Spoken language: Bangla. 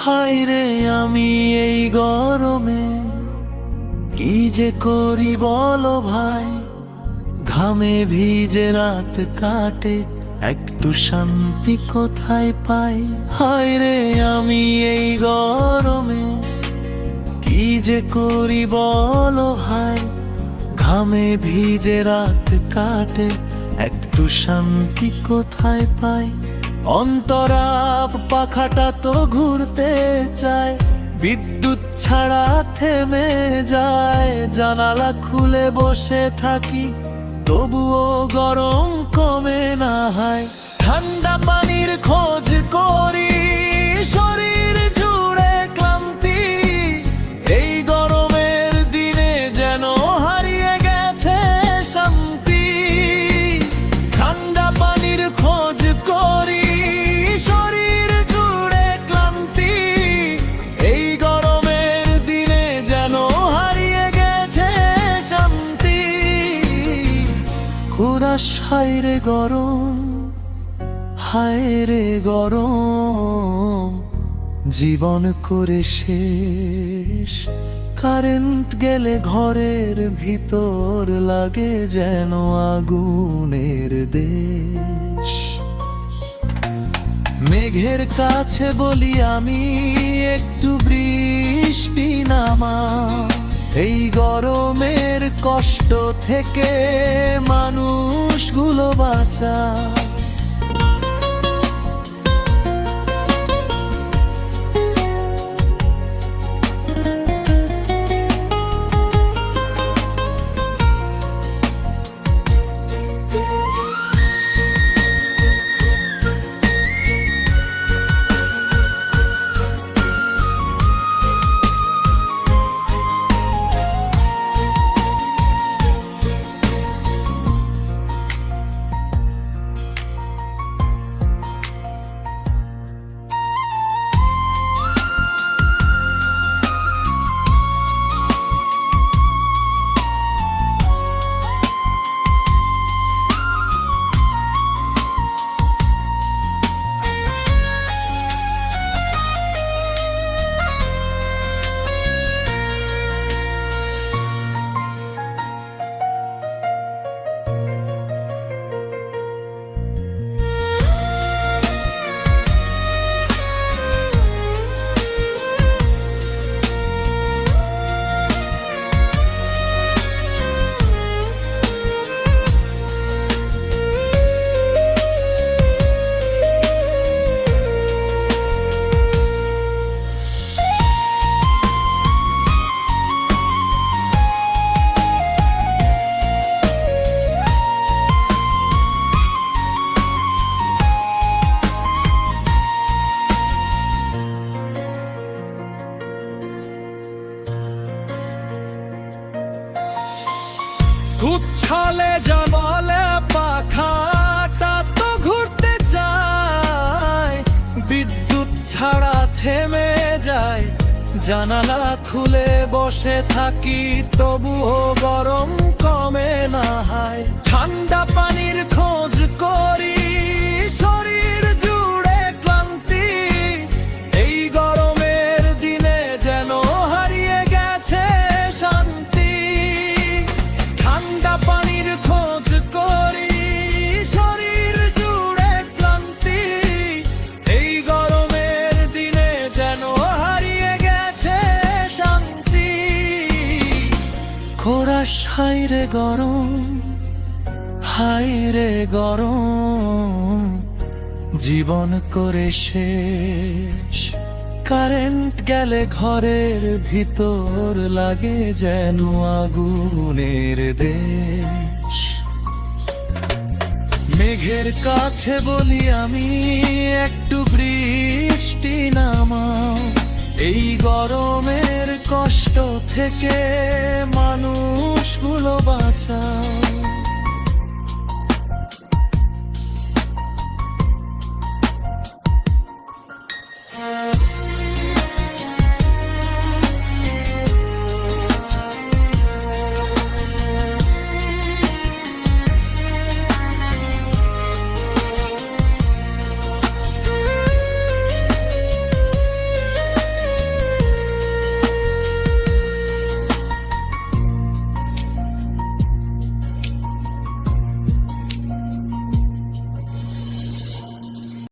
হায় রে আমি এই গরমে কি যে করি বলো ভাই, ঘামে ভিজে রাত কাটে একটু শান্তি কোথায় পাই। হায় রে আমি এই গরমে কি যে করি বলো ভাই, ঘামে ভিজে রাত কাটে একটু শান্তি কোথায় পাই। অন্তরাপ পাখাটা তো ঘুরতে চায়, বিদ্যুৎ ছাড়া থেমে যায়। জানালা খুলে বসে থাকি তবুও গরম কমে না হয়। ঠান্ডা পানির খোঁজ করি শরীর জুড়ে ক্লান্তি, এই গরমের দিনে যেন হারিয়ে গেছে শান্তি। ঠান্ডা পানির খোঁজ করি শরীর জুড়ে ক্লান্তি, এই গরমের দিনে যেন হারিয়ে গেছে শান্তি। কুরাশ হায় রে গরম, হায় রে গরম, জীবন করে শেষ। কারেন্ট গেলে ঘরের ভিতর লাগে যেন আগুনের দেশ। মেঘের কাছে বলি আমি একটু বৃষ্টি নামা, এই গরমের কষ্ট থেকে মানুষগুলো বাঁচা। উচ্ছলে জবলে পাখাটা তো ঘুরতে চায়, বিদ্যুৎ ছাড়া থেমে যায়। জানালা খুলে বসে থাকি তবুও গরম কমে না হয়। ঠান্ডা পানির খোঁজ করি শরীর জুড়ে ক্লান্তি, এই গরমের দিনে যেন হারিয়ে গেছে শান্তি। ঠান্ডা পানির খোঁজ করি শরীর জুড়ে ক্লান্তি, এই গরমের দিনে যেন হারিয়ে গেছে শান্তি। কুরাশ হায় রে গরম, হায় রে গরম, জীবন করে শেষ। কারেন্ট গেলে ঘরের ভিতর লাগে যেন আগুনের দেশ। মেঘের কাছে বলি আমি একটু বৃষ্টি নামাও, এই গরমের কষ্ট থেকে মানুষগুলো বাঁচাও।